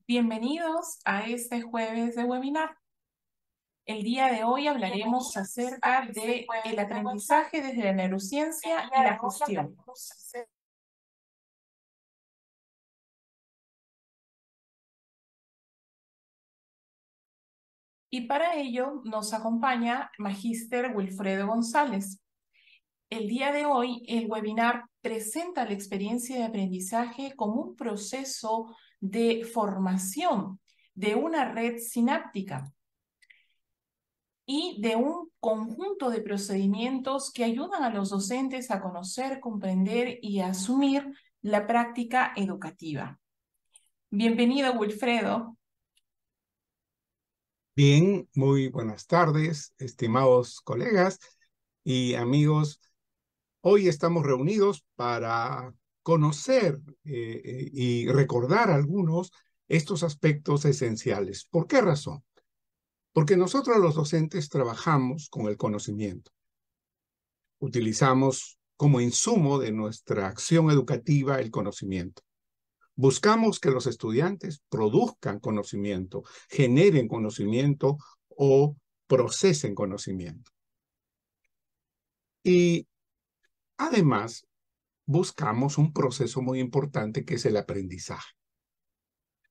Bienvenidos a este jueves de webinar. El día de hoy hablaremos acerca de el aprendizaje desde la neurociencia y la gestión. Y para ello nos acompaña Magíster Wilfredo González. El día de hoy el webinar presenta la experiencia de aprendizaje como un proceso de formación de una red sináptica y de un conjunto de procedimientos que ayudan a los docentes a conocer, comprender y a asumir la práctica educativa. Bienvenido, Wilfredo. Bien, muy buenas tardes, estimados colegas y amigos. Hoy estamos reunidos para conocer y recordar algunos estos aspectos esenciales. ¿Por qué razón? Porque nosotros los docentes trabajamos con el conocimiento. Utilizamos como insumo de nuestra acción educativa el conocimiento. Buscamos que los estudiantes produzcan conocimiento, generen conocimiento o procesen conocimiento. Y además buscamos un proceso muy importante que es el aprendizaje.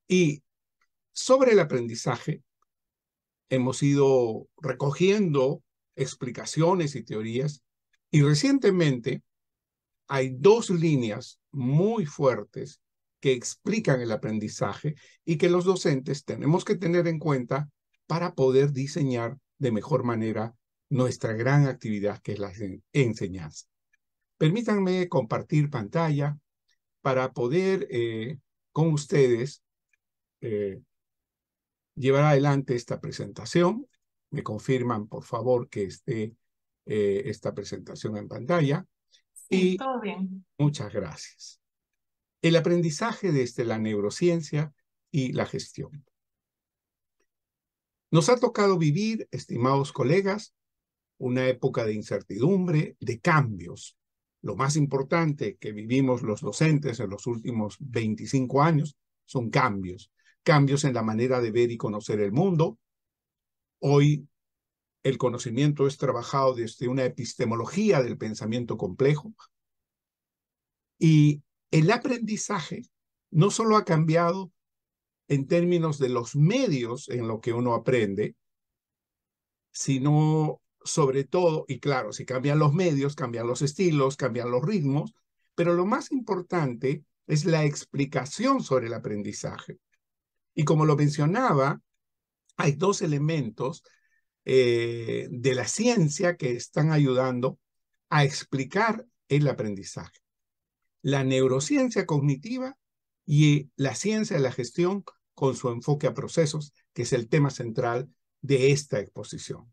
Y sobre el aprendizaje hemos ido recogiendo explicaciones y teorías, y recientemente hay dos líneas muy fuertes que explican el aprendizaje y que los docentes tenemos que tener en cuenta para poder diseñar de mejor manera nuestra gran actividad que es la enseñanza. Permítanme compartir pantalla para poder con ustedes llevar adelante esta presentación. Me confirman, por favor, que esté esta presentación en pantalla. Sí, Y todo bien. muchas gracias. El aprendizaje desde la neurociencia y la gestión. Nos ha tocado vivir, estimados colegas, una época de incertidumbre, de cambios. Lo más importante que vivimos los docentes en los últimos 25 años son cambios. Cambios en la manera de ver y conocer el mundo. Hoy el conocimiento es trabajado desde una epistemología del pensamiento complejo. Y el aprendizaje no solo ha cambiado en términos de los medios en lo que uno aprende, sino sobre todo, y claro, si cambian los medios, cambian los estilos, cambian los ritmos, pero lo más importante es la explicación sobre el aprendizaje. Y como lo mencionaba, hay dos elementos de la ciencia que están ayudando a explicar el aprendizaje. La neurociencia cognitiva y la ciencia de la gestión con su enfoque a procesos, que es el tema central de esta exposición.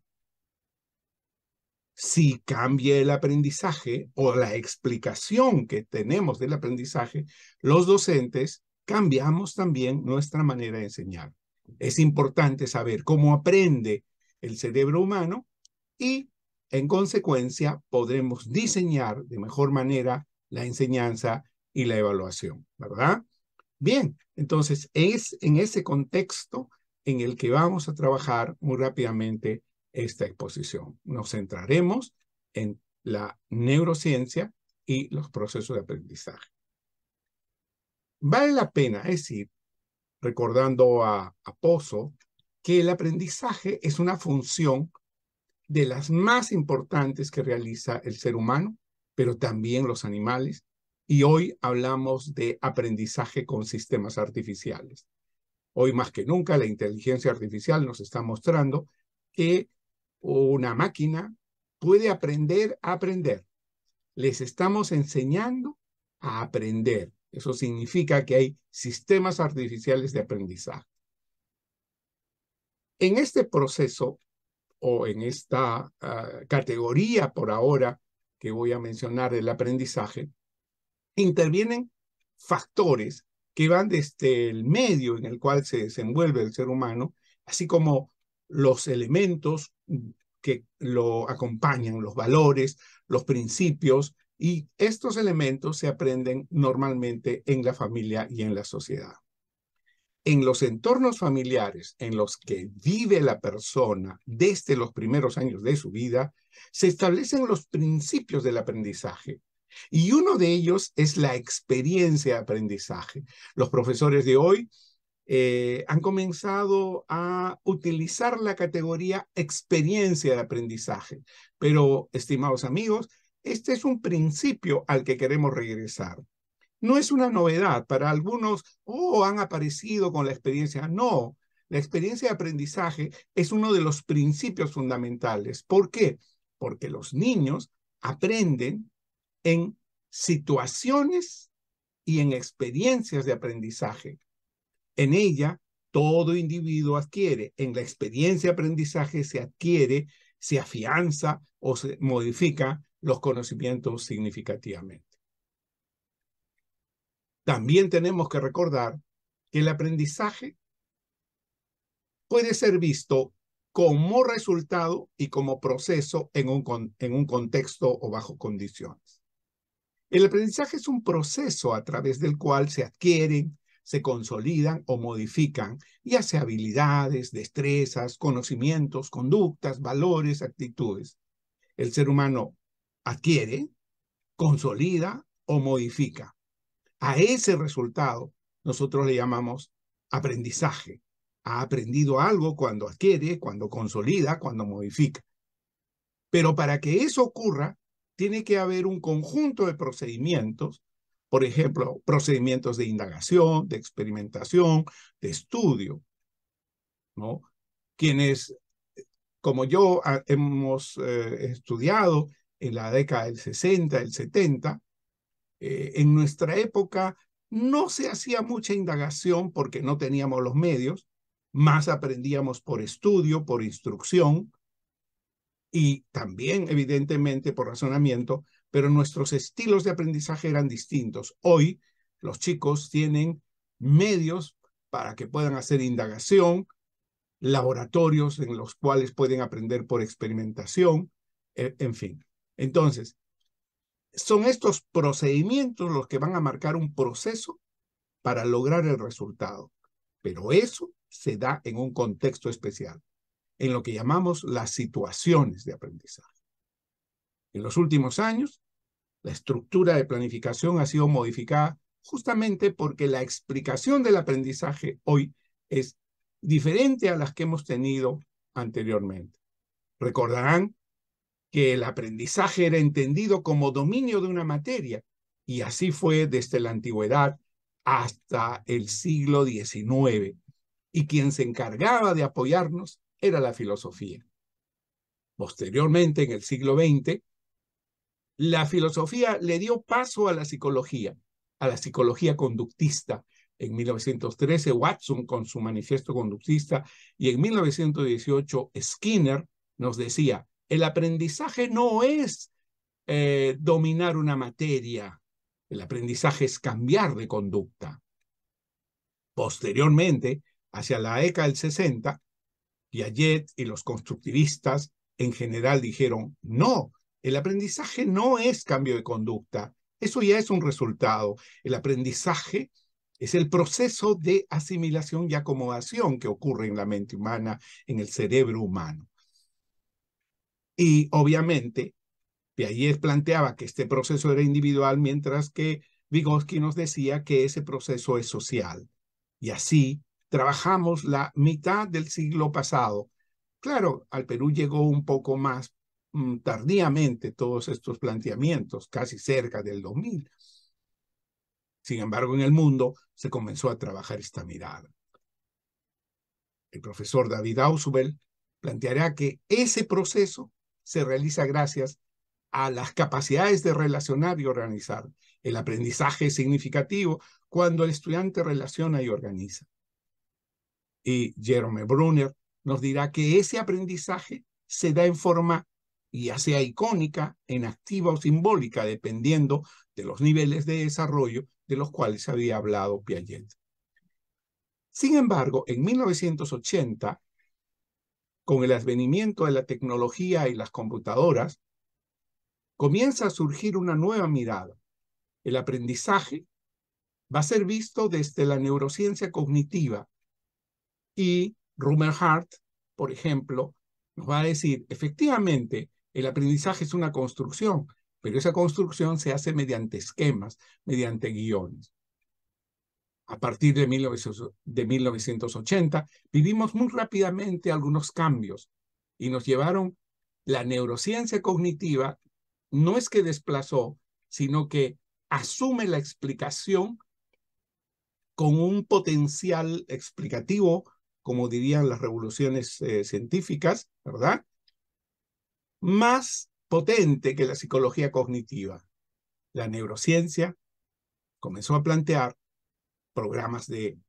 Si cambia el aprendizaje o la explicación que tenemos del aprendizaje, los docentes cambiamos también nuestra manera de enseñar. Es importante saber cómo aprende el cerebro humano y, en consecuencia, podremos diseñar de mejor manera la enseñanza y la evaluación, ¿verdad? Bien, entonces es en ese contexto en el que vamos a trabajar muy rápidamente esta exposición. Nos centraremos en la neurociencia y los procesos de aprendizaje. Vale la pena decir, recordando a Pozo, que el aprendizaje es una función de las más importantes que realiza el ser humano, pero también los animales. Y hoy hablamos de aprendizaje con sistemas artificiales. Hoy más que nunca la inteligencia artificial nos está mostrando que una máquina puede aprender a aprender. Les estamos enseñando a aprender. Eso significa que hay sistemas artificiales de aprendizaje. En este proceso o en esta categoría por ahora que voy a mencionar del aprendizaje, intervienen factores que van desde el medio en el cual se desenvuelve el ser humano, así como los elementos que lo acompañan, los valores, los principios, y estos elementos se aprenden normalmente en la familia y en la sociedad. En los entornos familiares en los que vive la persona desde los primeros años de su vida, se establecen los principios del aprendizaje. Y uno de ellos es la experiencia de aprendizaje. Los profesores de hoy han comenzado a utilizar la categoría experiencia de aprendizaje. Pero, estimados amigos, este es un principio al que queremos regresar. No es una novedad. Para algunos, han aparecido con la experiencia. No, la experiencia de aprendizaje es uno de los principios fundamentales. ¿Por qué? Porque los niños aprenden en situaciones y en experiencias de aprendizaje. En ella, todo individuo adquiere. En la experiencia de aprendizaje se adquiere, se afianza o se modifica los conocimientos significativamente. También tenemos que recordar que el aprendizaje puede ser visto como resultado y como proceso en un contexto o bajo condiciones. El aprendizaje es un proceso a través del cual se adquieren, se consolidan o modifican, ya sea habilidades, destrezas, conocimientos, conductas, valores, actitudes. El ser humano adquiere, consolida o modifica. A ese resultado nosotros le llamamos aprendizaje. Ha aprendido algo cuando adquiere, cuando consolida, cuando modifica. Pero para que eso ocurra, tiene que haber un conjunto de procedimientos, por ejemplo, procedimientos de indagación, de experimentación, de estudio, ¿no? Quienes, como yo, hemos estudiado en la década del 60, el 70, en nuestra época no se hacía mucha indagación porque no teníamos los medios, más aprendíamos por estudio, por instrucción y también evidentemente por razonamiento, pero nuestros estilos de aprendizaje eran distintos. Hoy los chicos tienen medios para que puedan hacer indagación, laboratorios en los cuales pueden aprender por experimentación, en fin. Entonces, son estos procedimientos los que van a marcar un proceso para lograr el resultado. Pero eso se da en un contexto especial, en lo que llamamos las situaciones de aprendizaje. En los últimos años, la estructura de planificación ha sido modificada justamente porque la explicación del aprendizaje hoy es diferente a las que hemos tenido anteriormente. Recordarán que el aprendizaje era entendido como dominio de una materia, y así fue desde la antigüedad hasta el siglo XIX, y quien se encargaba de apoyarnos era la filosofía. Posteriormente, en el siglo XX, la filosofía le dio paso a la psicología conductista. En 1913, Watson con su manifiesto conductista, y en 1918, Skinner nos decía, el aprendizaje no es dominar una materia, el aprendizaje es cambiar de conducta. Posteriormente, hacia la década del 60, Piaget y los constructivistas en general dijeron, no, el aprendizaje no es cambio de conducta, eso ya es un resultado. El aprendizaje es el proceso de asimilación y acomodación que ocurre en la mente humana, en el cerebro humano. Y obviamente, Piaget planteaba que este proceso era individual, mientras que Vygotsky nos decía que ese proceso es social. Y así trabajamos la mitad del siglo pasado. Claro, al Perú llegó un poco más tardíamente todos estos planteamientos, casi cerca del 2000. Sin embargo, en el mundo se comenzó a trabajar esta mirada. El profesor David Ausubel planteará que ese proceso se realiza gracias a las capacidades de relacionar y organizar. El aprendizaje es significativo cuando el estudiante relaciona y organiza. Y Jerome Brunner nos dirá que ese aprendizaje se da en forma, ya sea icónica, en activa o simbólica, dependiendo de los niveles de desarrollo de los cuales había hablado Piaget. Sin embargo, en 1980, con el advenimiento de la tecnología y las computadoras, comienza a surgir una nueva mirada. El aprendizaje va a ser visto desde la neurociencia cognitiva. Y Rumelhart, por ejemplo, nos va a decir, efectivamente, el aprendizaje es una construcción, pero esa construcción se hace mediante esquemas, mediante guiones. A partir de 1980, vivimos muy rápidamente algunos cambios y nos llevaron, la neurociencia cognitiva no es que desplazó, sino que asume la explicación con un potencial explicativo, como dirían las revoluciones científicas, ¿verdad? Más potente que la psicología cognitiva. La neurociencia comenzó a plantear programas de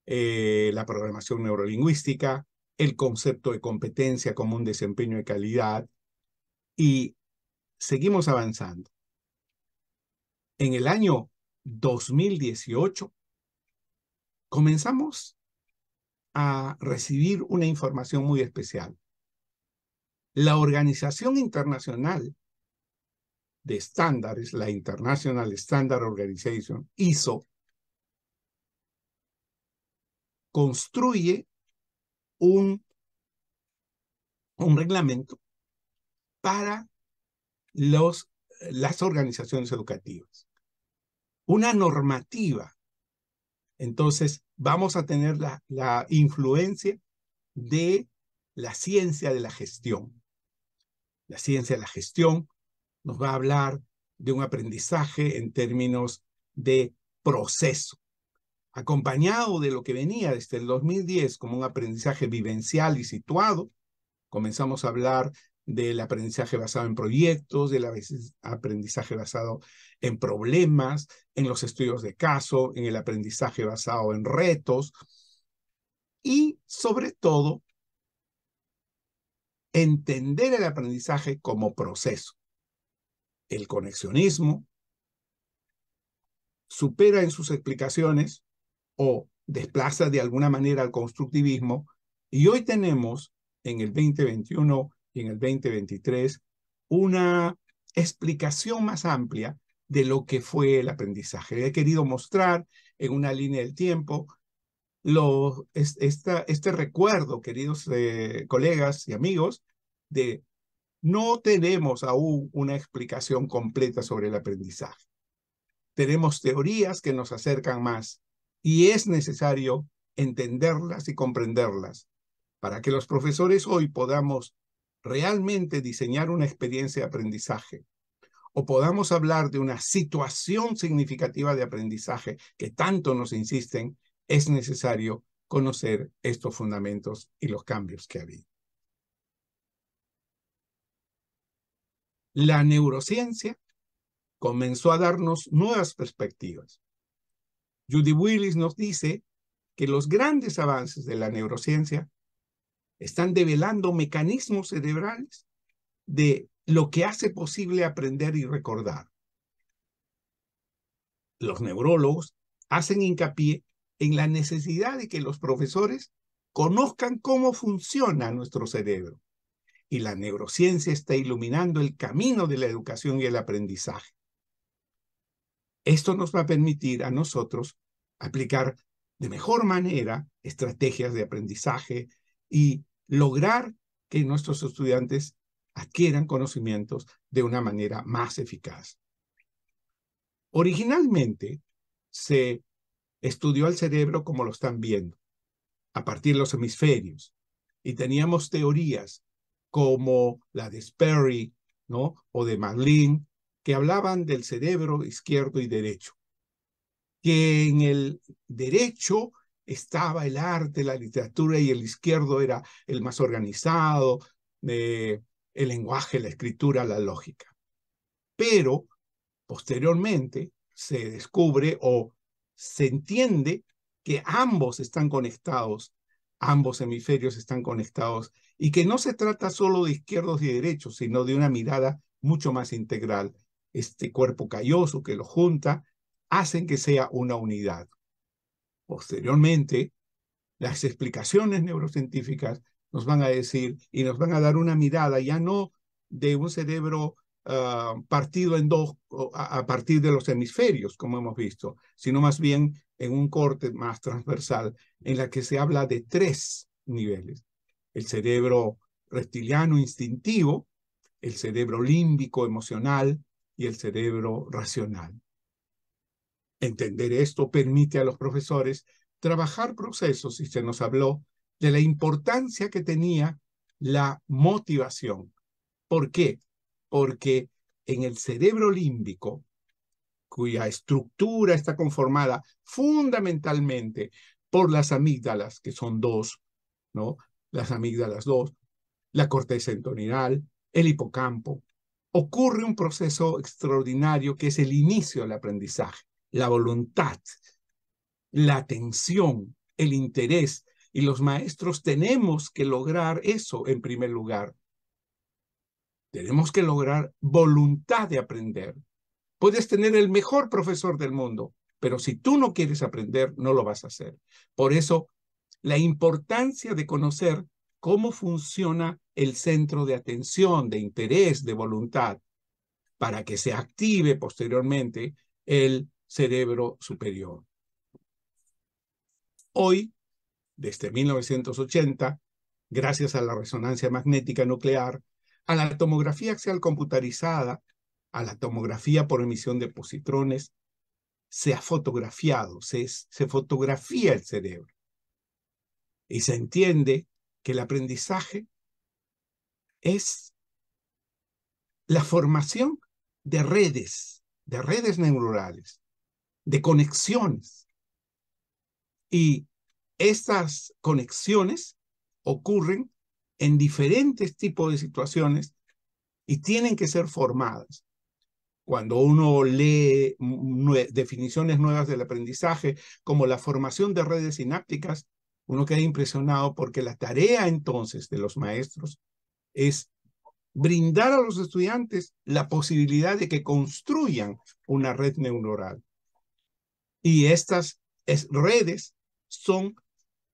la programación neurolingüística, el concepto de competencia como un desempeño de calidad, y seguimos avanzando. En el año 2018 comenzamos a recibir una información muy especial. La Organización Internacional de Estándares, la International Standard Organization, ISO, construye un reglamento para las organizaciones educativas. Una normativa. Entonces, vamos a tener la influencia de la ciencia de la gestión. La ciencia de la gestión nos va a hablar de un aprendizaje en términos de proceso, acompañado de lo que venía desde el 2010 como un aprendizaje vivencial y situado. Comenzamos a hablar del aprendizaje basado en proyectos, del aprendizaje basado en problemas, en los estudios de caso, en el aprendizaje basado en retos y, sobre todo, entender el aprendizaje como proceso. El conexionismo supera en sus explicaciones o desplaza de alguna manera al constructivismo, y hoy tenemos en el 2021 y en el 2023 una explicación más amplia de lo que fue el aprendizaje. He querido mostrar en una línea del tiempo este recuerdo, queridos colegas y amigos, de no tenemos aún una explicación completa sobre el aprendizaje. Tenemos teorías que nos acercan más y es necesario entenderlas y comprenderlas para que los profesores hoy podamos realmente diseñar una experiencia de aprendizaje o podamos hablar de una situación significativa de aprendizaje que tanto nos insisten. Es necesario conocer estos fundamentos y los cambios que ha habido. La neurociencia comenzó a darnos nuevas perspectivas. Judy Willis nos dice que los grandes avances de la neurociencia están develando mecanismos cerebrales de lo que hace posible aprender y recordar. Los neurólogos hacen hincapié en la necesidad de que los profesores conozcan cómo funciona nuestro cerebro. Y la neurociencia está iluminando el camino de la educación y el aprendizaje. Esto nos va a permitir a nosotros aplicar de mejor manera estrategias de aprendizaje y lograr que nuestros estudiantes adquieran conocimientos de una manera más eficaz. Originalmente se estudió el cerebro como lo están viendo, a partir de los hemisferios, y teníamos teorías como la de Sperry, ¿no?, o de Maglin, que hablaban del cerebro izquierdo y derecho, que en el derecho estaba el arte, la literatura, y el izquierdo era el más organizado, el lenguaje, la escritura, la lógica. Pero posteriormente se descubre o se entiende que ambos están conectados, ambos hemisferios están conectados, y que no se trata solo de izquierdos y derechos, sino de una mirada mucho más integral. Este cuerpo calloso que lo junta hacen que sea una unidad. Posteriormente, las explicaciones neurocientíficas nos van a decir y nos van a dar una mirada ya no de un cerebro partido en dos a partir de los hemisferios, como hemos visto, sino más bien en un corte más transversal en la que se habla de tres niveles: el cerebro reptiliano instintivo, el cerebro límbico emocional y el cerebro racional. Entender esto permite a los profesores trabajar procesos, y se nos habló de la importancia que tenía la motivación. ¿Por qué? Porque en el cerebro límbico, cuya estructura está conformada fundamentalmente por las amígdalas, que son dos, ¿no? Las amígdalas dos, la corteza entorhinal, el hipocampo, ocurre un proceso extraordinario que es el inicio del aprendizaje, la voluntad, la atención, el interés, y los maestros tenemos que lograr eso en primer lugar. Tenemos que lograr voluntad de aprender. Puedes tener el mejor profesor del mundo, pero si tú no quieres aprender, no lo vas a hacer. Por eso, la importancia de conocer cómo funciona el centro de atención, de interés, de voluntad, para que se active posteriormente el cerebro superior. Hoy, desde 1980, gracias a la resonancia magnética nuclear, a la tomografía axial computarizada, a la tomografía por emisión de positrones, se ha fotografiado, se fotografía el cerebro. Y se entiende que el aprendizaje es la formación de redes neuronales, de conexiones. Y estas conexiones ocurren en diferentes tipos de situaciones y tienen que ser formadas. Cuando uno lee definiciones nuevas del aprendizaje, como la formación de redes sinápticas, uno queda impresionado, porque la tarea entonces de los maestros es brindar a los estudiantes la posibilidad de que construyan una red neuronal. Y estas redes son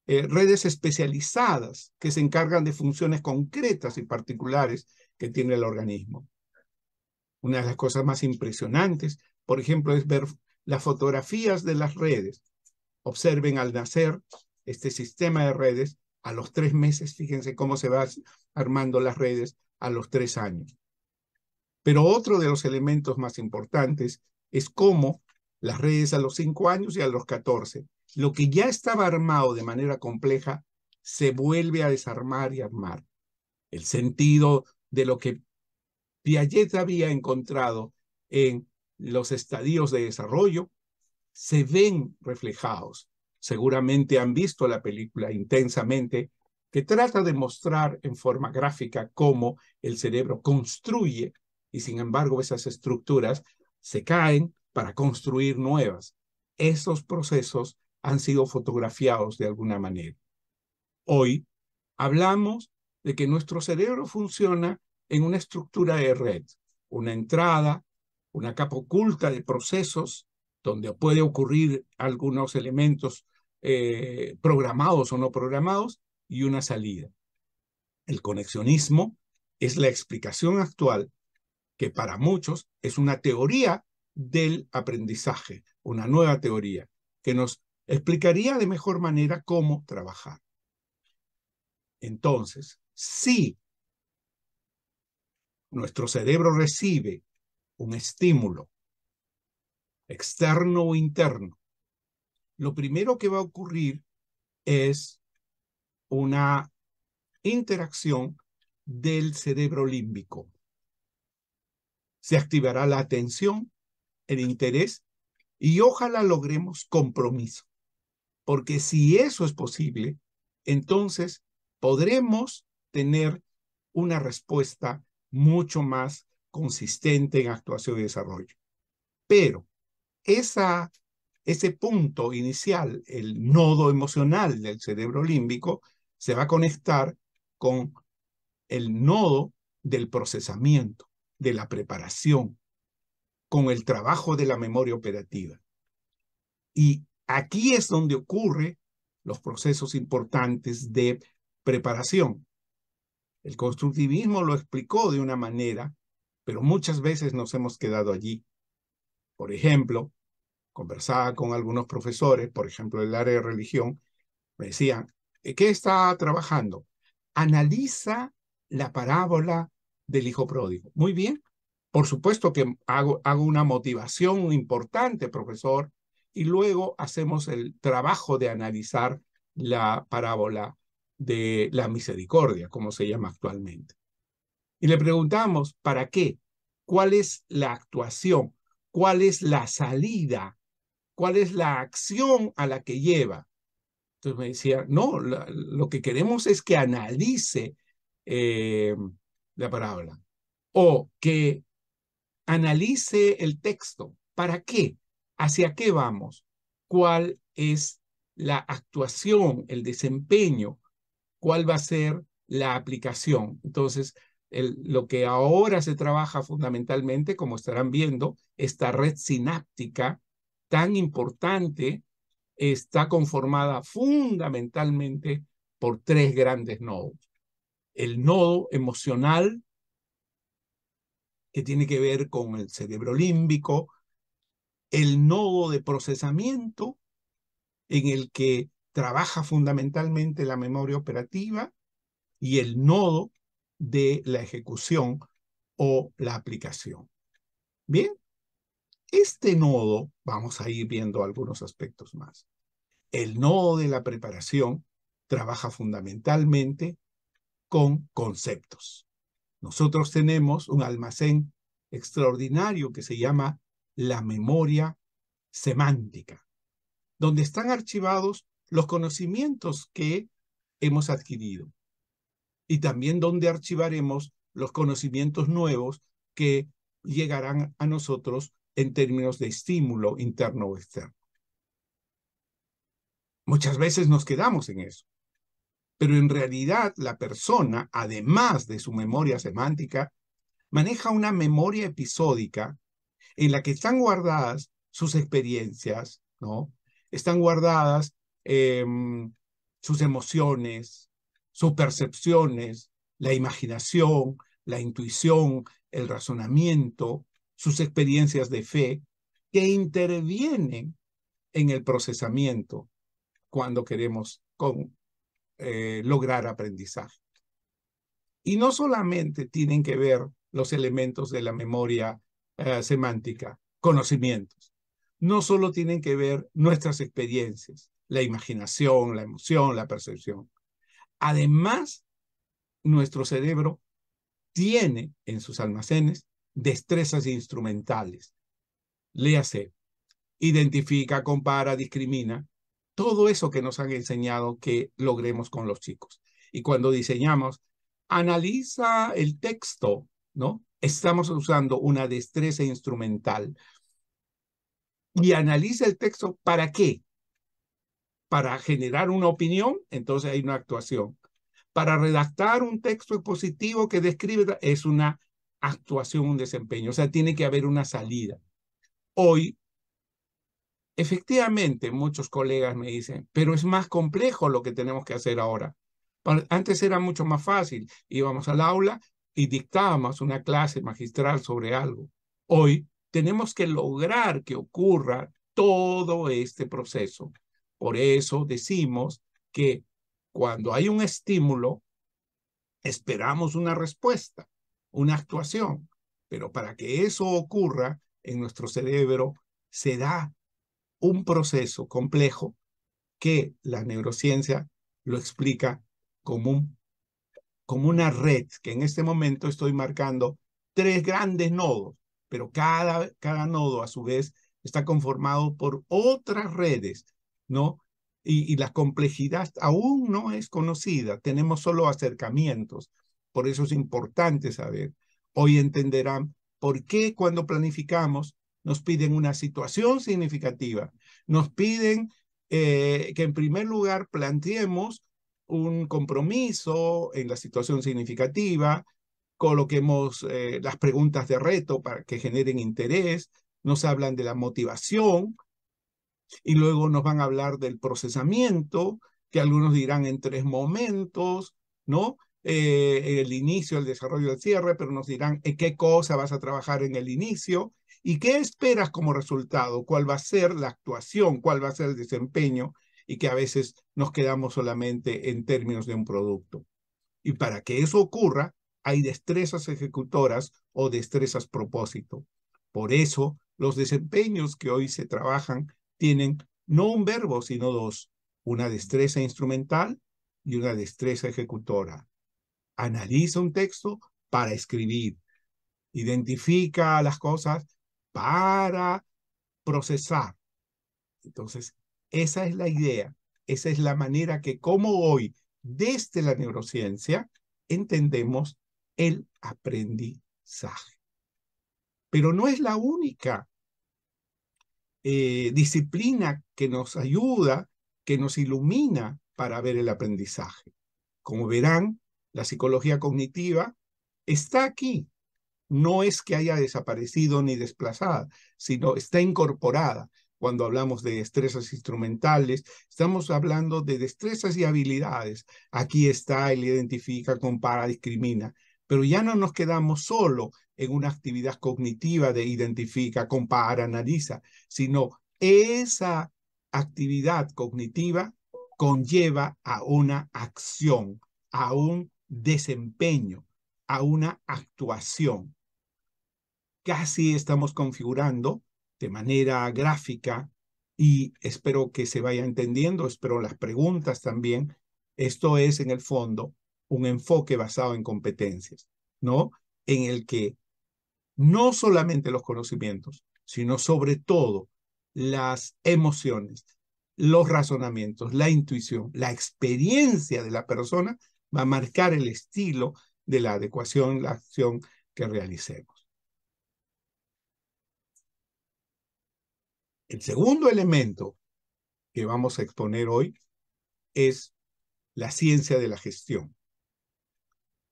redes especializadas que se encargan de funciones concretas y particulares que tiene el organismo. Una de las cosas más impresionantes, por ejemplo, es ver las fotografías de las redes. Observen al nacer este sistema de redes. A los 3 meses, fíjense cómo se van armando las redes a los 3 años. Pero otro de los elementos más importantes es cómo las redes a los 5 años y a los 14, lo que ya estaba armado de manera compleja, se vuelve a desarmar y armar. El sentido de lo que Piaget había encontrado en los estadios de desarrollo se ven reflejados. Seguramente han visto la película Intensamente, que trata de mostrar en forma gráfica cómo el cerebro construye, y sin embargo esas estructuras se caen para construir nuevas. Esos procesos han sido fotografiados de alguna manera. Hoy hablamos de que nuestro cerebro funciona en una estructura de red, una entrada, una capa oculta de procesos donde puede ocurrir algunos elementos programados o no programados, y una salida. El conexionismo es la explicación actual, que para muchos es una teoría del aprendizaje, una nueva teoría que nos explicaría de mejor manera cómo trabajar. Entonces, si nuestro cerebro recibe un estímulo externo o interno, lo primero que va a ocurrir es una interacción del cerebro límbico. Se activará la atención, el interés, y ojalá logremos compromiso. Porque si eso es posible, entonces podremos tener una respuesta mucho más consistente en actuación y desarrollo. Pero ese punto inicial, el nodo emocional del cerebro límbico, se va a conectar con el nodo del procesamiento, de la preparación, con el trabajo de la memoria operativa. Y aquí es donde ocurren los procesos importantes de preparación. El constructivismo lo explicó de una manera pero muchas veces nos hemos quedado allí. Por ejemplo, conversaba con algunos profesores, por ejemplo, del área de religión, me decían, ¿qué está trabajando? Analiza la parábola del hijo pródigo. Muy bien. Por supuesto que hago una motivación importante, profesor, y luego hacemos el trabajo de analizar la parábola de la misericordia, como se llama actualmente. Y le preguntamos, ¿para qué? ¿Cuál es la actuación? ¿Cuál es la salida? ¿Cuál es la acción a la que lleva? Entonces me decía, no, lo que queremos es que analice eh, la parábola o que analice el texto. ¿Para qué? ¿Hacia qué vamos? ¿Cuál es la actuación, el desempeño? ¿Cuál va a ser la aplicación? Entonces, lo que ahora se trabaja fundamentalmente, como estarán viendo, esta red sináptica tan importante está conformada fundamentalmente por tres grandes nodos. El nodo emocional, que tiene que ver con el cerebro límbico, el nodo de procesamiento, en el que trabaja fundamentalmente la memoria operativa, y el nodo de la ejecución o la aplicación. Bien, este nodo, vamos a ir viendo algunos aspectos más. El nodo de la preparación trabaja fundamentalmente con conceptos. Nosotros tenemos un almacén extraordinario que se llama la memoria semántica, donde están archivados los conocimientos que hemos adquirido y también donde archivaremos los conocimientos nuevos que llegarán a nosotros en términos de estímulo interno o externo. Muchas veces nos quedamos en eso, pero en realidad la persona, además de su memoria semántica, maneja una memoria episódica en la que están guardadas sus experiencias, ¿no? Están guardadas eh, sus emociones, sus percepciones, la imaginación, la intuición, el razonamiento, sus experiencias de fe, que intervienen en el procesamiento cuando queremos lograr aprendizaje. Y no solamente tienen que ver los elementos de la memoria semántica, conocimientos. No solo tienen que ver nuestras experiencias, la imaginación, la emoción, la percepción. Además, nuestro cerebro tiene en sus almacenes destrezas instrumentales. Léase, identifica, compara, discrimina. Todo eso que nos han enseñado que logremos con los chicos. Y cuando diseñamos, analiza el texto, ¿no? Estamos usando una destreza instrumental. Y analiza el texto, ¿para qué? Para generar una opinión, entonces hay una actuación. Para redactar un texto expositivo que describe, es una actuación, un desempeño. O sea, tiene que haber una salida. Hoy, efectivamente, muchos colegas me dicen, pero es más complejo lo que tenemos que hacer ahora. Antes era mucho más fácil. Íbamos al aula y dictábamos una clase magistral sobre algo. Hoy tenemos que lograr que ocurra todo este proceso. Por eso decimos que cuando hay un estímulo, esperamos una respuesta, una actuación. Pero para que eso ocurra en nuestro cerebro, se da un proceso complejo que la neurociencia lo explica como, como una red, que en este momento estoy marcando tres grandes nodos, pero cada nodo a su vez está conformado por otras redes, ¿no? Y la complejidad aún no es conocida, tenemos solo acercamientos, por eso es importante saber. Hoy entenderán por qué cuando planificamos nos piden una situación significativa, nos piden que en primer lugar planteemos un compromiso en la situación significativa, coloquemos las preguntas de reto para que generen interés, nos hablan de la motivación y luego nos van a hablar del procesamiento, que algunos dirán en tres momentos, ¿no? el inicio, el desarrollo, el cierre, pero nos dirán en qué cosa vas a trabajar en el inicio y qué esperas como resultado, cuál va a ser la actuación, cuál va a ser el desempeño, y que a veces nos quedamos solamente en términos de un producto. Y para que eso ocurra, hay destrezas ejecutoras o destrezas propósito. Por eso, los desempeños que hoy se trabajan tienen no un verbo, sino dos: una destreza instrumental y una destreza ejecutora. Analiza un texto para escribir, identifica las cosas para procesar. Entonces, esa es la idea, esa es la manera que como hoy, desde la neurociencia, entendemos el aprendizaje. Pero no es la única disciplina que nos ayuda, que nos ilumina para ver el aprendizaje. Como verán, la psicología cognitiva está aquí. No es que haya desaparecido ni desplazada, sino está incorporada. Cuando hablamos de destrezas instrumentales, estamos hablando de destrezas y habilidades. Aquí está el identifica, compara, discrimina. Pero ya no nos quedamos solo en una actividad cognitiva de identifica, compara, analiza, sino esa actividad cognitiva conlleva a una acción, a un desempeño, a una actuación. Casi estamos configurando de manera gráfica, y espero que se vaya entendiendo, espero las preguntas también. Esto es, en el fondo, un enfoque basado en competencias, ¿no? En el que no solamente los conocimientos, sino sobre todo las emociones, los razonamientos, la intuición, la experiencia de la persona va a marcar el estilo de la adecuación, la acción que realicemos. El segundo elemento que vamos a exponer hoy es la ciencia de la gestión.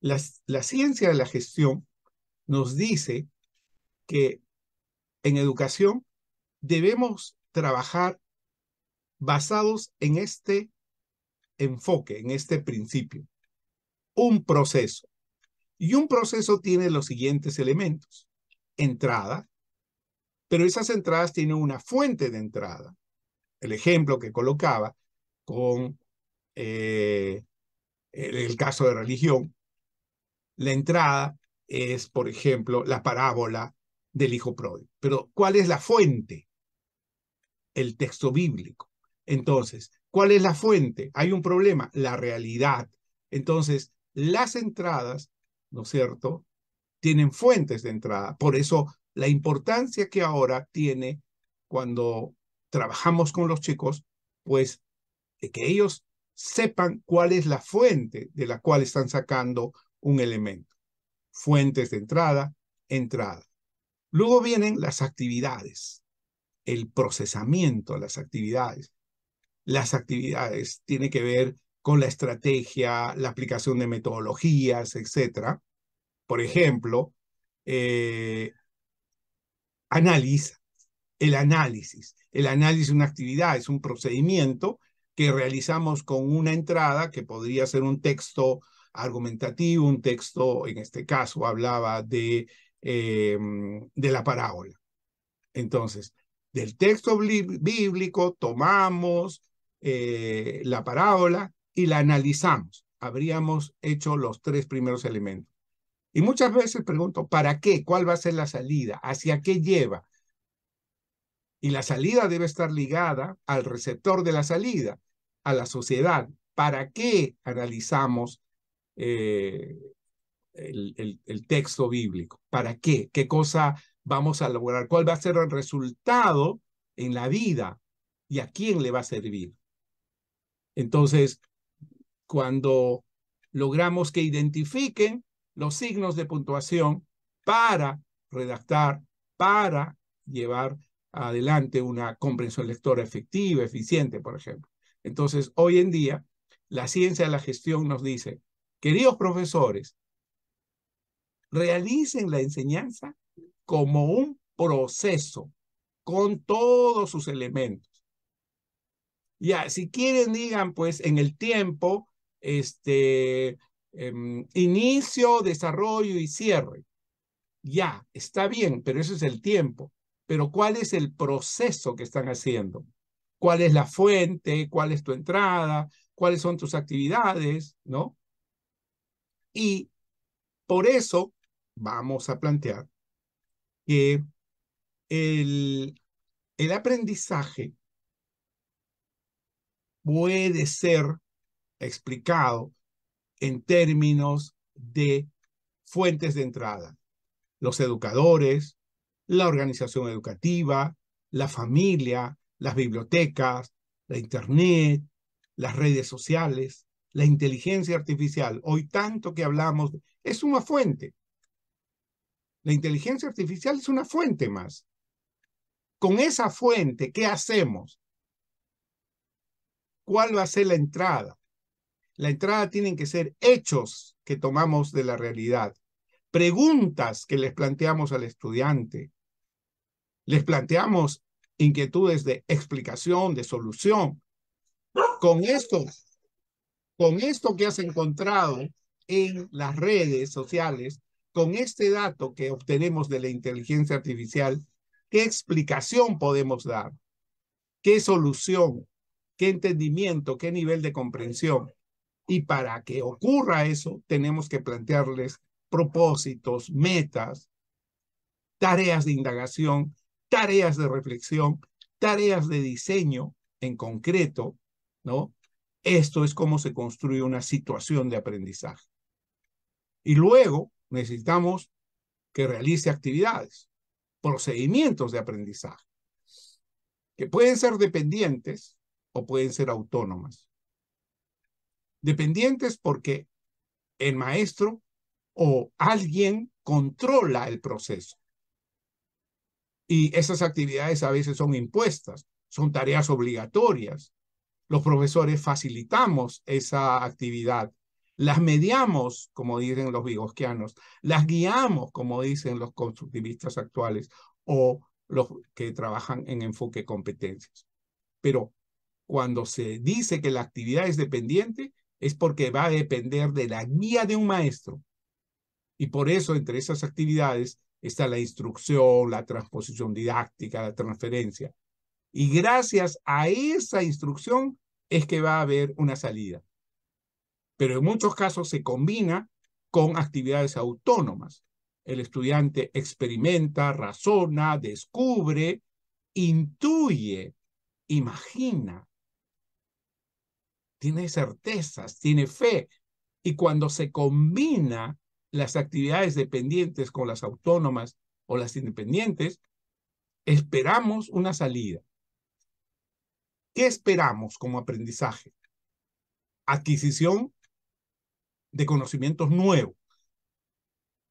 La ciencia de la gestión nos dice que en educación debemos trabajar basados en este enfoque, en este principio. Un proceso. Y un proceso tiene los siguientes elementos. Entrada, pero esas entradas tienen una fuente de entrada. El ejemplo que colocaba con el caso de religión, la entrada es, por ejemplo, la parábola del hijo pródigo. Pero, ¿cuál es la fuente? El texto bíblico. Entonces, ¿cuál es la fuente? Hay un problema, la realidad. Entonces, las entradas, ¿no es cierto?, tienen fuentes de entrada. Por eso, la importancia que ahora tiene cuando trabajamos con los chicos, pues, de que ellos sepan cuál es la fuente de la cual están sacando un elemento. Fuentes de entrada, entrada. Luego vienen las actividades, el procesamiento, las actividades. Las actividades tienen que ver con la estrategia, la aplicación de metodologías, etc. Por ejemplo, analiza. El análisis. El análisis es una actividad, es un procedimiento que realizamos con una entrada que podría ser un texto argumentativo, un texto, en este caso, hablaba de la parábola. Entonces, del texto bíblico tomamos la parábola y la analizamos. Habríamos hecho los tres primeros elementos. Y muchas veces pregunto, ¿para qué? ¿Cuál va a ser la salida? ¿Hacia qué lleva? Y la salida debe estar ligada al receptor de la salida, a la sociedad. ¿Para qué analizamos el texto bíblico? ¿Para qué? ¿Qué cosa vamos a lograr? ¿Cuál va a ser el resultado en la vida? ¿Y a quién le va a servir? Entonces, cuando logramos que identifiquen los signos de puntuación para redactar, para llevar adelante una comprensión lectora efectiva, eficiente, por ejemplo. Entonces, hoy en día, la ciencia de la gestión nos dice, queridos profesores, realicen la enseñanza como un proceso con todos sus elementos. Ya, si quieren, digan, pues, en el tiempo, inicio, desarrollo y cierre. Ya, está bien, pero eso es el tiempo. Pero ¿cuál es el proceso que están haciendo? ¿Cuál es la fuente? ¿Cuál es tu entrada? ¿Cuáles son tus actividades? ¿No? Y por eso vamos a plantear que el aprendizaje puede ser explicado en términos de fuentes de entrada. Los educadores, la organización educativa, la familia, las bibliotecas, la internet, las redes sociales, la inteligencia artificial. Hoy tanto que hablamos, es una fuente. La inteligencia artificial es una fuente más. Con esa fuente, ¿qué hacemos? ¿Cuál va a ser la entrada? La entrada tienen que ser hechos que tomamos de la realidad, preguntas que les planteamos al estudiante, les planteamos inquietudes de explicación, de solución. Con esto que has encontrado en las redes sociales, con este dato que obtenemos de la inteligencia artificial, ¿qué explicación podemos dar? ¿Qué solución? ¿Qué entendimiento? ¿Qué nivel de comprensión? Y para que ocurra eso, tenemos que plantearles propósitos, metas, tareas de indagación, tareas de reflexión, tareas de diseño en concreto, ¿no? Esto es cómo se construye una situación de aprendizaje. Y luego necesitamos que realice actividades, procedimientos de aprendizaje, que pueden ser dependientes o pueden ser autónomas. Dependientes porque el maestro o alguien controla el proceso. Y esas actividades a veces son impuestas, son tareas obligatorias. Los profesores facilitamos esa actividad, las mediamos, como dicen los vygotsquianos, las guiamos, como dicen los constructivistas actuales, o los que trabajan en enfoque competencias. Pero cuando se dice que la actividad es dependiente, es porque va a depender de la guía de un maestro. Y por eso entre esas actividades está la instrucción, la transposición didáctica, la transferencia. Y gracias a esa instrucción es que va a haber una salida. Pero en muchos casos se combina con actividades autónomas. El estudiante experimenta, razona, descubre, intuye, imagina, tiene certezas, tiene fe. Y cuando se combina las actividades dependientes con las autónomas o las independientes, esperamos una salida. ¿Qué esperamos como aprendizaje? Adquisición de conocimientos nuevos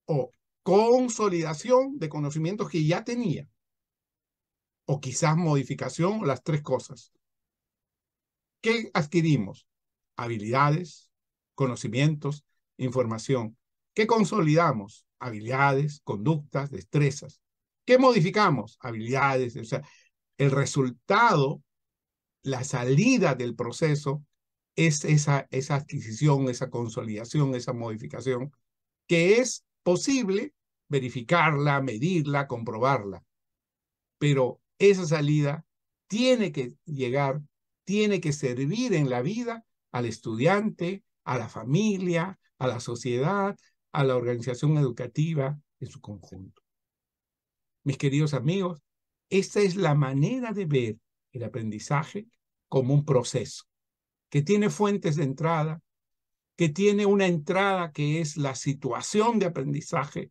o consolidación de conocimientos que ya tenía, o quizás modificación, las tres cosas. ¿Qué adquirimos? Habilidades, conocimientos, información. ¿Qué consolidamos? Habilidades, conductas, destrezas. ¿Qué modificamos? Habilidades. O sea, el resultado, la salida del proceso es esa adquisición, esa consolidación, esa modificación, que es posible verificarla, medirla, comprobarla. Pero esa salida tiene que llegar, tiene que servir en la vida al estudiante, a la familia, a la sociedad, a la organización educativa en su conjunto. Mis queridos amigos, esta es la manera de ver el aprendizaje como un proceso que tiene fuentes de entrada, que tiene una entrada que es la situación de aprendizaje,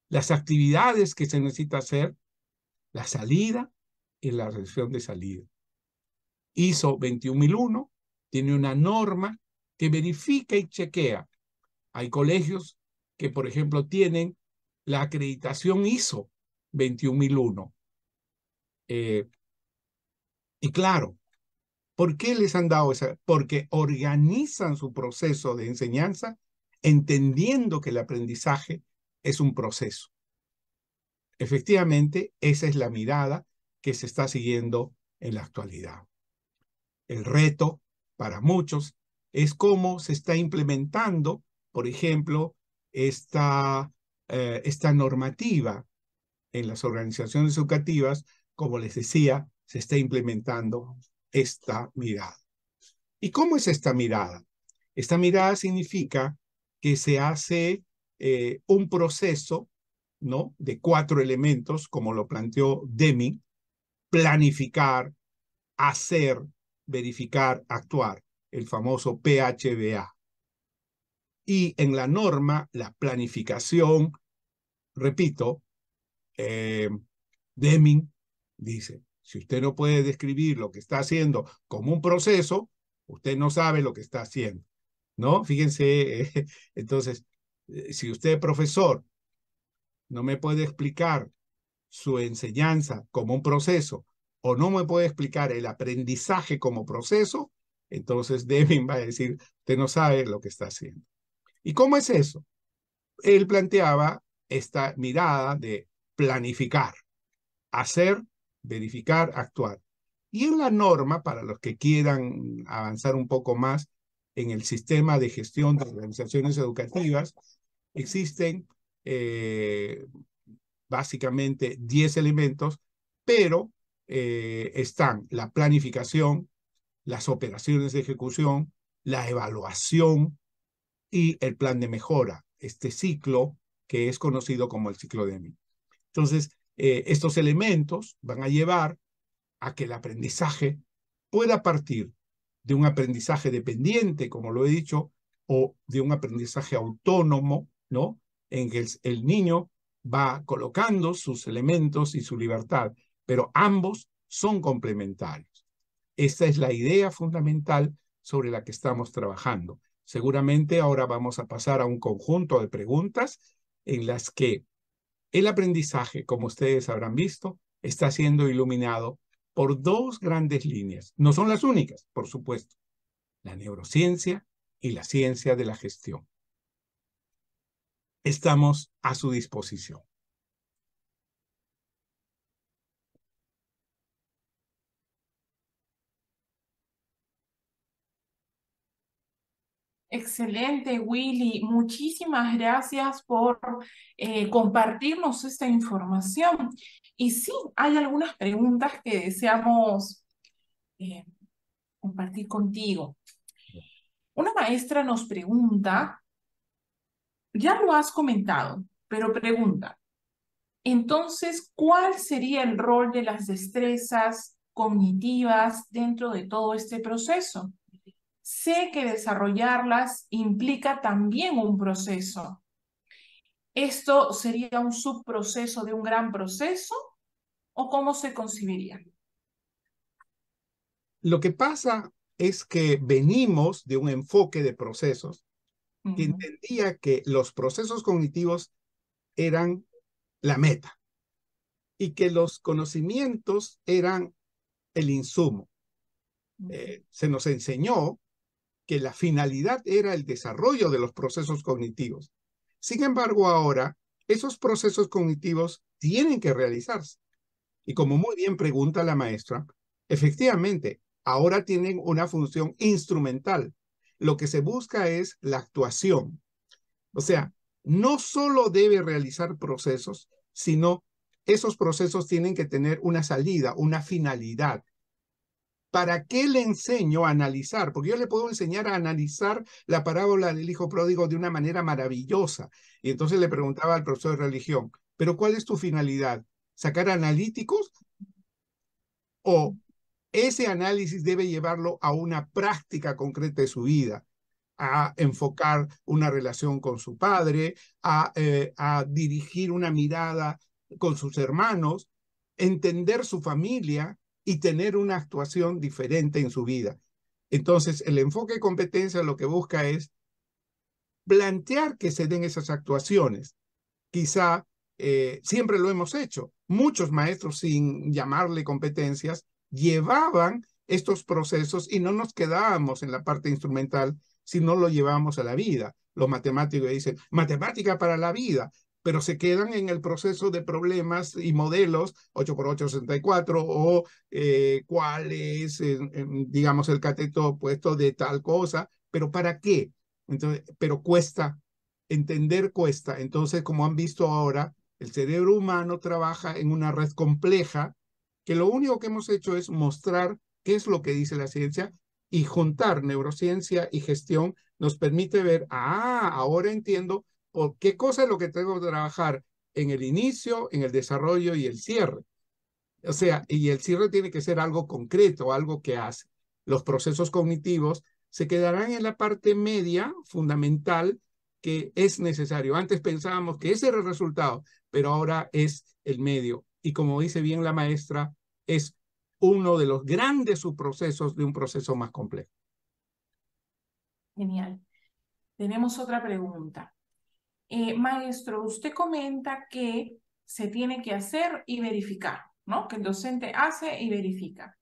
las actividades que se necesita hacer, la salida y la reacción de salida. ISO 21001 tiene una norma que verifica y chequea. Hay colegios que, por ejemplo, tienen la acreditación ISO 21001. Y claro, ¿por qué les han dado esa? Porque organizan su proceso de enseñanza entendiendo que el aprendizaje es un proceso. Efectivamente, esa es la mirada que se está siguiendo en la actualidad. El reto para muchos es cómo se está implementando por ejemplo, esta normativa en las organizaciones educativas, como les decía, se está implementando esta mirada. ¿Y cómo es esta mirada? Esta mirada significa que se hace un proceso, ¿no?, de 4 elementos, como lo planteó Deming: planificar, hacer, verificar, actuar, el famoso PHBA. Y en la norma, la planificación, repito, Deming dice, si usted no puede describir lo que está haciendo como un proceso, usted no sabe lo que está haciendo, ¿no? Fíjense, entonces, si usted, profesor, no me puede explicar su enseñanza como un proceso o no me puede explicar el aprendizaje como proceso, entonces Deming va a decir, usted no sabe lo que está haciendo. ¿Y cómo es eso? Él planteaba esta mirada de planificar, hacer, verificar, actuar. Y en la norma, para los que quieran avanzar un poco más en el sistema de gestión de organizaciones educativas, existen básicamente 10 elementos, pero están la planificación, las operaciones de ejecución, la evaluación y el plan de mejora, este ciclo que es conocido como el ciclo Deming. Entonces, estos elementos van a llevar a que el aprendizaje pueda partir de un aprendizaje dependiente, como lo he dicho, o de un aprendizaje autónomo, ¿no?, en que el niño va colocando sus elementos y su libertad, pero ambos son complementarios. Esta es la idea fundamental sobre la que estamos trabajando. Seguramente ahora vamos a pasar a un conjunto de preguntas en las que el aprendizaje, como ustedes habrán visto, está siendo iluminado por 2 grandes líneas. No son las únicas, por supuesto: la neurociencia y la ciencia de la gestión. Estamos a su disposición. Excelente, Willy. Muchísimas gracias por compartirnos esta información. Y sí, hay algunas preguntas que deseamos eh, compartir contigo. Una maestra nos pregunta, ya lo has comentado, pero pregunta, entonces, ¿cuál sería el rol de las destrezas cognitivas dentro de todo este proceso? Sé que desarrollarlas implica también un proceso. ¿Esto sería un subproceso de un gran proceso o cómo se concibiría? Lo que pasa es que venimos de un enfoque de procesos que entendía que los procesos cognitivos eran la meta y que los conocimientos eran el insumo. Se nos enseñó que la finalidad era el desarrollo de los procesos cognitivos. Sin embargo, ahora esos procesos cognitivos tienen que realizarse. Y como muy bien pregunta la maestra, efectivamente, ahora tienen una función instrumental. Lo que se busca es la actuación. O sea, no solo debe realizar procesos, sino esos procesos tienen que tener una salida, una finalidad. ¿Para qué le enseño a analizar? Porque yo le puedo enseñar a analizar la parábola del hijo pródigo de una manera maravillosa. Y entonces le preguntaba al profesor de religión, ¿pero cuál es tu finalidad? ¿Sacar analíticos? ¿O ese análisis debe llevarlo a una práctica concreta de su vida? A enfocar una relación con su padre, a dirigir una mirada con sus hermanos, entender su familia y tener una actuación diferente en su vida. Entonces, el enfoque de competencia lo que busca es plantear que se den esas actuaciones. Quizá siempre lo hemos hecho. Muchos maestros, sin llamarle competencias, llevaban estos procesos y no nos quedábamos en la parte instrumental, sino lo llevamos a la vida. Los matemáticos dicen, matemática para la vida, pero se quedan en el proceso de problemas y modelos, 8×8, 64, o cuál es, digamos, el cateto opuesto de tal cosa, pero ¿para qué? Entonces, pero cuesta entender cuesta. Entonces, como han visto ahora, el cerebro humano trabaja en una red compleja que lo único que hemos hecho es mostrar qué es lo que dice la ciencia y juntar neurociencia y gestión nos permite ver, ahora entiendo por qué cosa es lo que tengo que trabajar en el inicio, en el desarrollo y el cierre. O sea, y el cierre tiene que ser algo concreto, algo que hace. Los procesos cognitivos se quedarán en la parte media, fundamental, que es necesario. Antes pensábamos que ese era el resultado, pero ahora es el medio. Y como dice bien la maestra, es uno de los grandes subprocesos de un proceso más complejo. Genial. Tenemos otra pregunta. Maestro, usted comenta que se tiene que hacer y verificar, ¿no? Que el docente hace y verifica.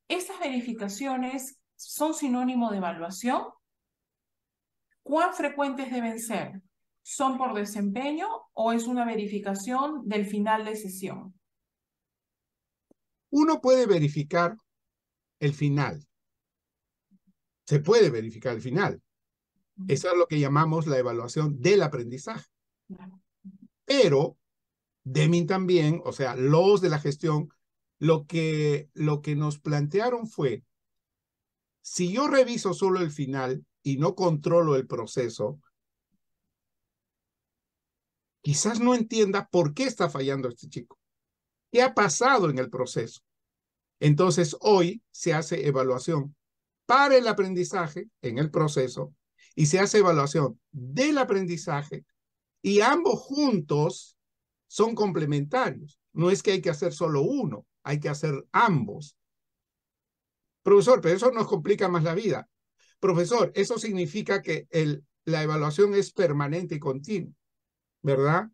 ¿Estas verificaciones son sinónimo de evaluación? ¿Cuán frecuentes deben ser? ¿Son por desempeño o es una verificación del final de sesión? Uno puede verificar el final. Se puede verificar el final. Eso es lo que llamamos la evaluación del aprendizaje. Pero Deming también, o sea, los de la gestión, lo que nos plantearon fue, si yo reviso solo el final y no controlo el proceso, quizás no entienda por qué está fallando este chico. ¿Qué ha pasado en el proceso? Entonces, hoy se hace evaluación para el aprendizaje en el proceso y se hace evaluación del aprendizaje y ambos juntos son complementarios. No es que hay que hacer solo uno, hay que hacer ambos. Profesor, pero eso nos complica más la vida. Profesor, eso significa que la evaluación es permanente y continua, ¿verdad?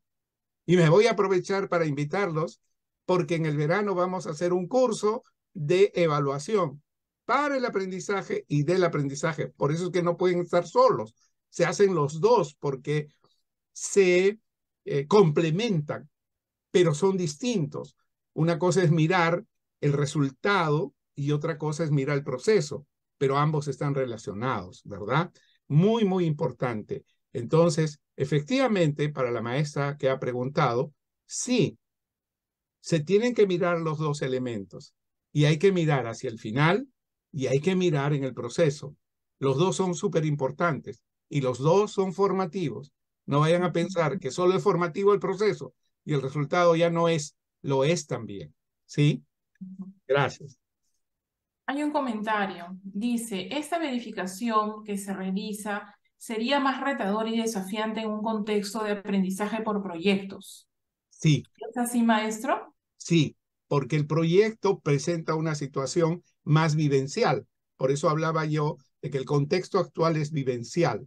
Y me voy a aprovechar para invitarlos porque en el verano vamos a hacer un curso de evaluación para el aprendizaje y del aprendizaje. Por eso es que no pueden estar solos. Se hacen los dos porque se complementan, pero son distintos. Una cosa es mirar el resultado y otra cosa es mirar el proceso, pero ambos están relacionados, ¿verdad? Muy, muy importante. Entonces, efectivamente, para la maestra que ha preguntado, sí, se tienen que mirar los dos elementos y hay que mirar hacia el final y hay que mirar en el proceso. Los dos son súper importantes y los dos son formativos. No vayan a pensar que solo es formativo el proceso y el resultado ya no es, lo es también. ¿Sí? Gracias. Hay un comentario. Dice, esta verificación que se revisa sería más retadora y desafiante en un contexto de aprendizaje por proyectos. Sí, ¿Es así, maestro? sí, porque el proyecto presenta una situación más vivencial. Por eso hablaba yo de que el contexto actual es vivencial.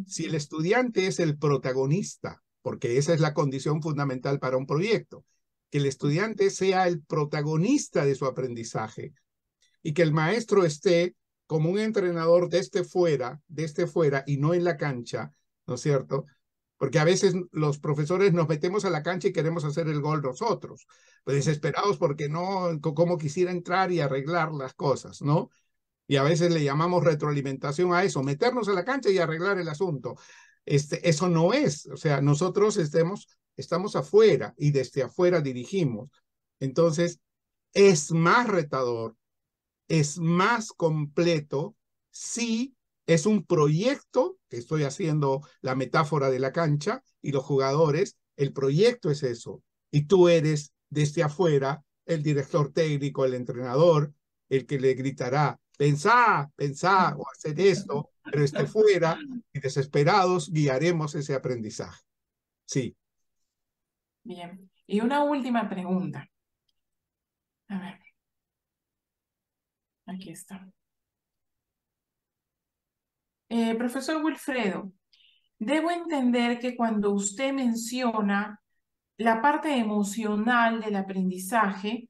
Si el estudiante es el protagonista, porque esa es la condición fundamental para un proyecto, que el estudiante sea el protagonista de su aprendizaje y que el maestro esté como un entrenador desde fuera y no en la cancha, ¿no es cierto? Porque a veces los profesores nos metemos a la cancha y queremos hacer el gol nosotros, pues desesperados porque no, como quisiera entrar y arreglar las cosas, ¿no? Y a veces le llamamos retroalimentación a eso, meternos a la cancha y arreglar el asunto. Eso no es, o sea, nosotros estamos afuera y desde afuera dirigimos. Entonces, es más retador, es más completo si es un proyecto, que estoy haciendo la metáfora de la cancha y los jugadores, el proyecto es eso. Y tú eres desde afuera el director técnico, el entrenador, el que le gritará, pensá, pensá o hacer esto, pero esté fuera y desesperados guiaremos ese aprendizaje. Sí. Bien. Y una última pregunta. A ver, aquí está. Profesor Wilfredo, debo entender que cuando usted menciona la parte emocional del aprendizaje,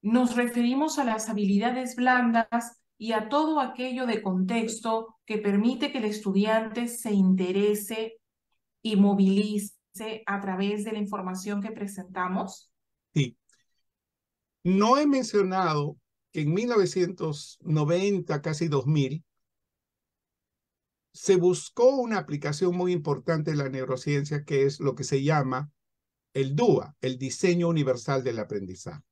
nos referimos a las habilidades blandas y a todo aquello de contexto que permite que el estudiante se interese y movilice a través de la información que presentamos. Sí. No he mencionado que en 1990, casi 2000, se buscó una aplicación muy importante de la neurociencia, que es lo que se llama el DUA, el diseño universal del aprendizaje.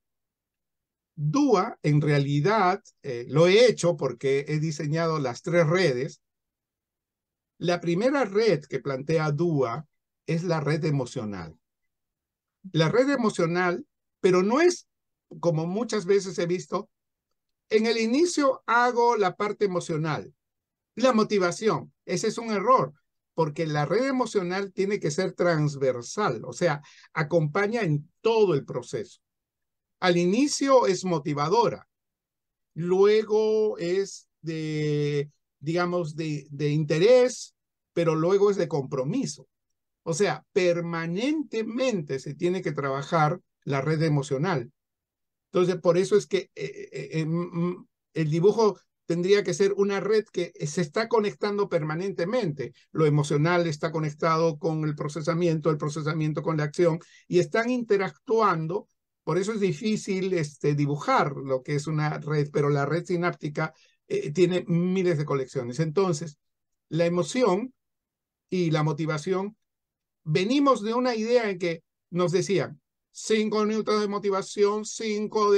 DUA, en realidad, lo he hecho porque he diseñado las 3 redes. La primera red que plantea DUA es la red emocional. La red emocional, pero no es, como muchas veces he visto, en el inicio hago la parte emocional, la motivación. Ese es un error, porque la red emocional tiene que ser transversal, o sea, acompaña en todo el proceso. Al inicio es motivadora, luego es digamos, de interés, pero luego es de compromiso. O sea, permanentemente se tiene que trabajar la red emocional. Entonces, por eso es que el dibujo tendría que ser una red que se está conectando permanentemente. Lo emocional está conectado con el procesamiento con la acción, y están interactuando. Por eso es difícil dibujar lo que es una red, pero la red sináptica tiene miles de conexiones. Entonces, la emoción y la motivación, venimos de una idea en que nos decían 5 minutos de motivación, 5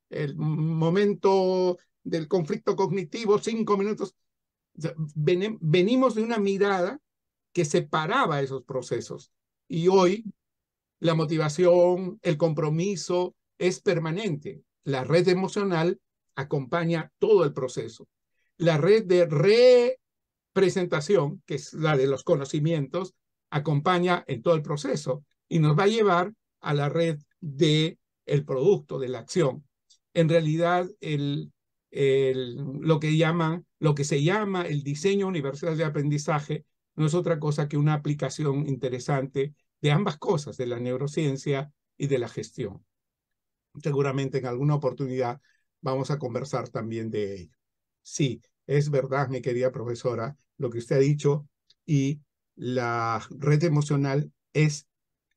el momento del conflicto cognitivo, 5 minutos. O sea, venimos de una mirada que separaba esos procesos, y hoy la motivación, el compromiso es permanente. La red emocional acompaña todo el proceso. La red de presentación, que es la de los conocimientos, acompaña en todo el proceso y nos va a llevar a la red de el producto, de la acción. En realidad, lo que se llama el diseño universal de aprendizaje no es otra cosa que una aplicación interesante de ambas cosas, de la neurociencia y de la gestión. Seguramente en alguna oportunidad vamos a conversar también de ello. Sí, es verdad, mi querida profesora, lo que usted ha dicho, y la red emocional es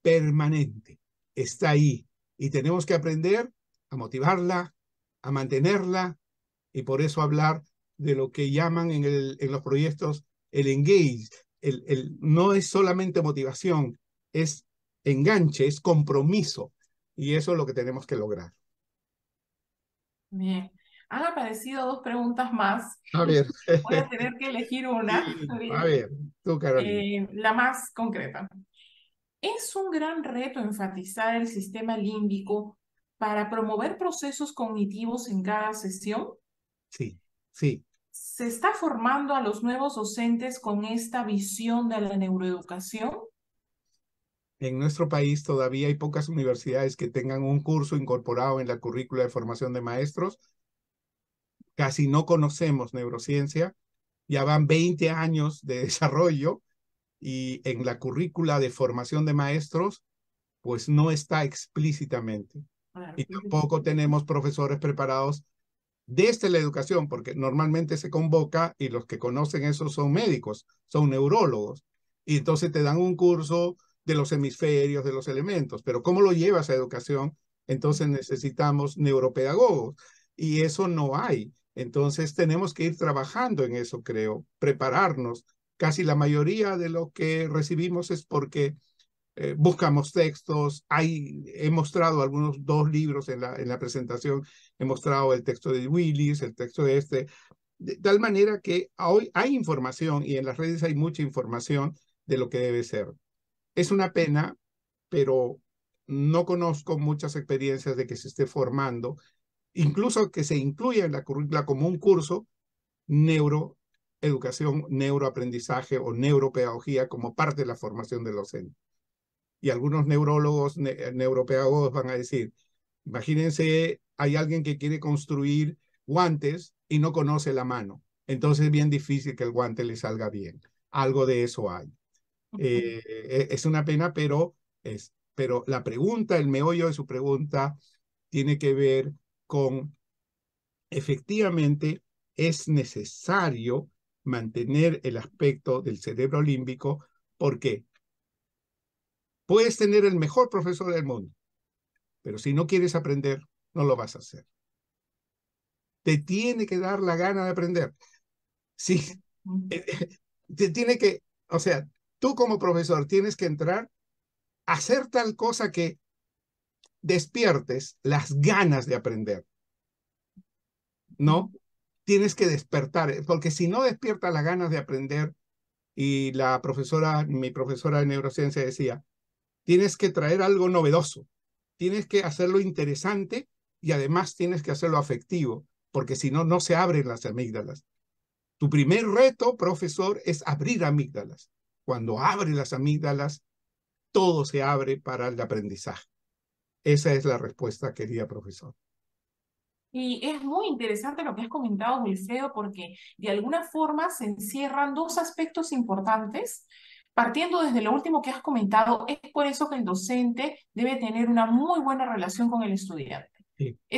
permanente, está ahí, y tenemos que aprender a motivarla, a mantenerla, y por eso hablar de lo que llaman en los proyectos el engage. No es solamente motivación, es enganche, es compromiso, y eso es lo que tenemos que lograr. Bien. Han aparecido 2 preguntas más. A ver, Voy a tener que elegir una. sí, a ver, tú, Carolina. La más concreta. ¿Es un gran reto enfatizar el sistema límbico para promover procesos cognitivos en cada sesión? Sí, sí. ¿Se está formando a los nuevos docentes con esta visión de la neuroeducación? En nuestro país todavía hay pocas universidades que tengan un curso incorporado en la currícula de formación de maestros. Casi no conocemos neurociencia. Ya van 20 años de desarrollo, y en la currícula de formación de maestros, pues no está explícitamente. Claro. Y tampoco tenemos profesores preparados desde la educación, porque normalmente se convoca y los que conocen eso son médicos, son neurólogos, y entonces te dan un curso de los hemisferios, de los elementos, pero ¿cómo lo llevas a educación? Entonces necesitamos neuropedagogos, y eso no hay. Entonces tenemos que ir trabajando en eso, creo, prepararnos. Casi la mayoría de lo que recibimos es porque buscamos textos. He mostrado algunos 2 libros en la presentación. He mostrado el texto de Willis, el texto de tal manera que hoy hay información, y en las redes hay mucha información de lo que debe ser. Es una pena, pero no conozco muchas experiencias de que se esté formando, incluso que se incluya en la currícula como un curso, neuroeducación, neuroaprendizaje o neuropedagogía como parte de la formación del docente. Y algunos neurólogos, neuropedagogos van a decir, imagínense, hay alguien que quiere construir guantes y no conoce la mano. Entonces es bien difícil que el guante le salga bien. Algo de eso hay. Es una pena, pero la pregunta, el meollo de su pregunta, tiene que ver con, efectivamente, es necesario mantener el aspecto del cerebro límbico. ¿Por qué? Puedes tener el mejor profesor del mundo, pero si no quieres aprender, no lo vas a hacer. Te tiene que dar la gana de aprender. Sí, tiene que, o sea, tú como profesor tienes que entrar a hacer tal cosa que despiertes las ganas de aprender, ¿no? Tienes que despertar, porque si no despierta las ganas de aprender, y mi profesora de neurociencia decía, tienes que traer algo novedoso, tienes que hacerlo interesante y además tienes que hacerlo afectivo, porque si no, no se abren las amígdalas. Tu primer reto, profesor, es abrir amígdalas. Cuando abre las amígdalas, todo se abre para el aprendizaje. Esa es la respuesta, querida profesor. Y es muy interesante lo que has comentado, Wilfredo, porque de alguna forma se encierran dos aspectos importantes. Partiendo desde lo último que has comentado, es por eso que el docente debe tener una muy buena relación con el estudiante. Sí. Es